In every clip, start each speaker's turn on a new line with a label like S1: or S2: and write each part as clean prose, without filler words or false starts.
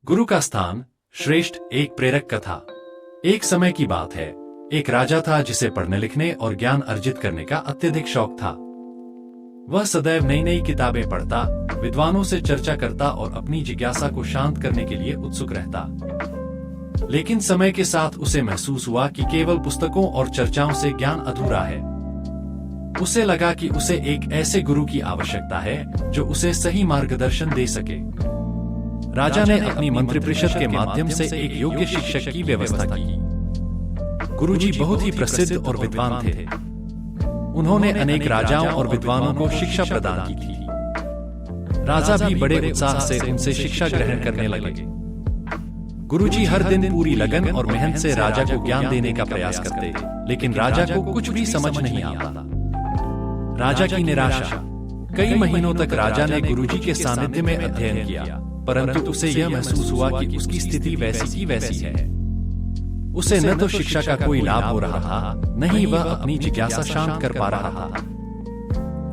S1: गुरु का स्थान श्रेष्ठ। एक प्रेरक कथा। एक समय की बात है, एक राजा था जिसे पढ़ने लिखने और ज्ञान अर्जित करने का अत्यधिक शौक था। वह सदैव नई नई किताबें पढ़ता, विद्वानों से चर्चा करता और अपनी जिज्ञासा को शांत करने के लिए उत्सुक रहता। लेकिन समय के साथ उसे महसूस हुआ कि केवल पुस्तकों और चर्चाओं से ज्ञान अधूरा है। उसे लगा कि उसे एक ऐसे गुरु की आवश्यकता है जो उसे सही मार्गदर्शन दे सके। राजा ने अपनी मंत्रिपरिषद के माध्यम से एक योग्य शिक्षक की व्यवस्था की। गुरुजी बहुत ही प्रसिद्ध और विद्वान थे। उन्होंने अनेक राजाओं और विद्वानों को शिक्षा प्रदान की थी। राजा भी बड़े उत्साह से उनसे शिक्षा ग्रहण करने लगे। गुरुजी हर दिन पूरी लगन और मेहनत से राजा को ज्ञान देने का प्रयास करते, लेकिन राजा को कुछ भी समझ नहीं आता। राजा की निराशा। कई महीनों तक राजा ने गुरुजी के सानिध्य में अध्ययन किया, परंतु उसे यह महसूस हुआ कि उसकी स्थिति वैसी की वैसी है। उसे न तो शिक्षा का कोई लाभ हो रहा था, न ही वह अपनी जिज्ञासा शांत कर पा रहा था।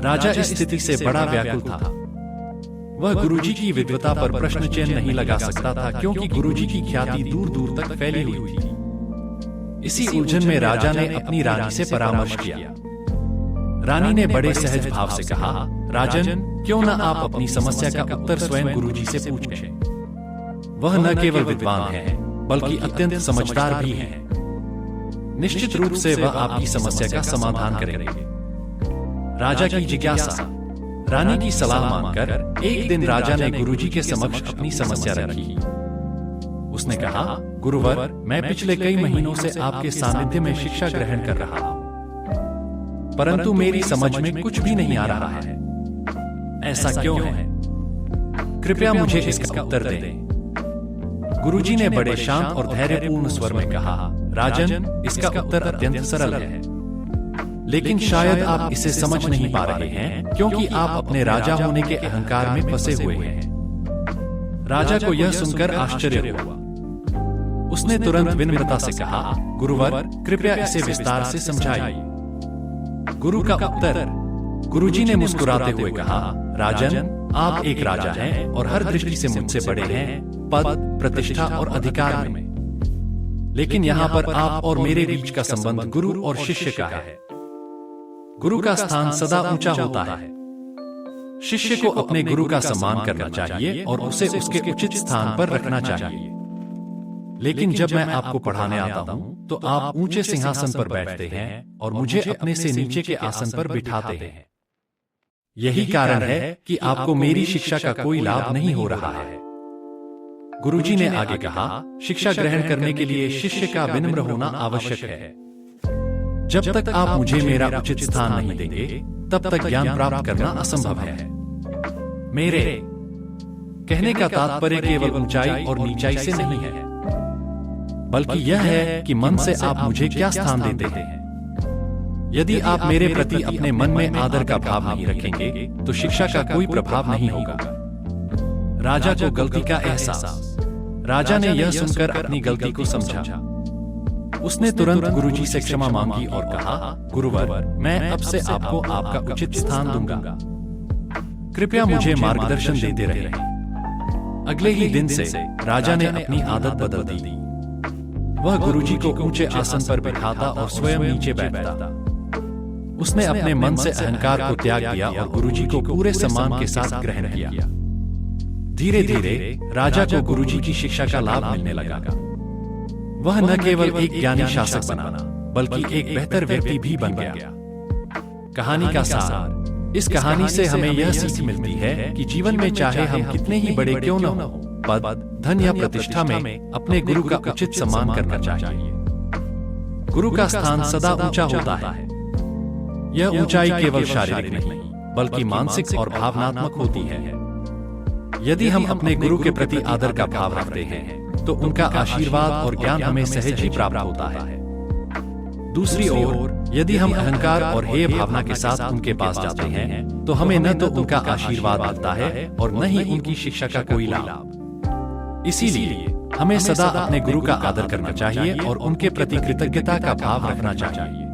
S1: राजा इस स्थिति से बड़ा व्याकुल था। वह गुरुजी की विद्वता पर प्रश्न चिन्ह नहीं लगा सकता था, क्योंकि गुरुजी की ख्याति दूर दूर तक फैली हुई थी। इसी उलझन में राजा ने अपनी रानी से परामर्श किया। रानी ने बड़े सहज भाव से कहा, राजन, क्यों न आप अपनी समस्या का उत्तर स्वयं गुरुजी से पूछें। वह न केवल विद्वान हैं, बल्कि अत्यंत समझदार भी हैं। निश्चित रूप से वह आपकी समस्या का समाधान करेंगे। राजा की जिज्ञासा। रानी की सलाह मानकर एक दिन राजा ने गुरुजी के समक्ष अपनी समस्या रखी। उसने कहा, गुरुवर, मैं पिछले कई महीनों से आपके सानिध्य में शिक्षा ग्रहण कर रहा हूं, परंतु मेरी समझ में कुछ भी नहीं आ रहा है। ऐसा क्यों है? कृपया मुझे इसका उत्तर दें। गुरुजी ने बड़े शांत और धैर्यपूर्ण स्वर में कहा, राजन, इसका उत्तर अत्यंत सरल है, लेकिन शायद आप इसे समझ नहीं पा रहे हैं, क्योंकि आप अपने राजा होने के अहंकार में फंसे हुए हैं। राजा को यह सुनकर आश्चर्य हुआ। उसने तुरंत विनम्रता से कहा, गुरुवर, कृपया इसे विस्तार से समझाइए। गुरु का उत्तर। गुरुजी ने मुस्कुराते हुए कहा, राजन, आप एक राजा हैं और हर दृष्टि से मुझसे बड़े हैं, पद, प्रतिष्ठा और अधिकार में। लेकिन यहाँ पर आप और मेरे बीच का संबंध गुरु और शिष्य का है। गुरु का स्थान सदा ऊंचा होता है। शिष्य को अपने गुरु का सम्मान करना चाहिए और उसे उसके उचित स्थान पर रखना चाहिए। लेकिन जब मैं आपको पढ़ाने आता हूँ, तो आप ऊंचे सिंहासन पर बैठते हैं और मुझे अपने से नीचे के आसन पर बिठाते हैं। यही कारण है कि आपको मेरी शिक्षा का कोई लाभ नहीं हो रहा है। गुरुजी ने आगे कहा, शिक्षा ग्रहण करने के लिए शिष्य का विनम्र होना आवश्यक है। जब तक आप मुझे मेरा उचित स्थान नहीं देंगे, तब तक ज्ञान प्राप्त करना असंभव है। मेरे कहने का तात्पर्य केवल ऊंचाई और नीचाई से नहीं है, बल्कि यह है कि मन से आप मुझे क्या स्थान देते हैं। यदि आप मेरे प्रति अपने मन में आदर का भाव नहीं रखेंगे, तो शिक्षा का कोई प्रभाव नहीं होगा। राजा को गलती का एहसास। राजा ने यह सुनकर अपनी गलती को समझा। उसने तुरंत गुरुजी से क्षमा मांगी और कहा, गुरुवर, मैं अब से आपको आपका उचित स्थान दूंगा। कृपया मुझे मार्गदर्शन देते रहें। अगले ही दिन से राजा ने अपनी आदत बदल दी। वह गुरुजी को ऊंचे आसन पर बैठाता और स्वयं नीचे बैठता। उसने अपने मन से अहंकार को त्याग दिया और गुरुजी को पूरे सम्मान के साथ ग्रहण किया। धीरे धीरे राजा को गुरुजी की शिक्षा का लाभ मिलने लगा। वह न केवल एक ज्ञानी शासक बना, बल्कि एक बेहतर व्यक्ति भी बन गया। कहानी का सार। इस कहानी से हमें यह सीख मिलती है कि जीवन में चाहे हम कितने ही बड़े क्यों न हो, पद, धन या प्रतिष्ठा में अपने गुरु का उचित सम्मान करना चाहिए। गुरु का स्थान सदा ऊंचा होता है। यह ऊंचाई केवल शारीरिक नहीं, बल्कि मानसिक और भावनात्मक होती है। यदि हम अपने गुरु के प्रति आदर का भाव रखते हैं, तो उनका आशीर्वाद और ज्ञान हमें सहज ही प्राप्त होता है। दूसरी ओर, यदि हम अहंकार और हेय भावना के साथ उनके पास जाते हैं, तो हमें न तो उनका आशीर्वाद मिलता है और न ही उनकी शिक्षा का कोई लाभ। इसीलिए हमें सदा अपने गुरु का आदर करना चाहिए और उनके प्रति कृतज्ञता का भाव रखना चाहिए।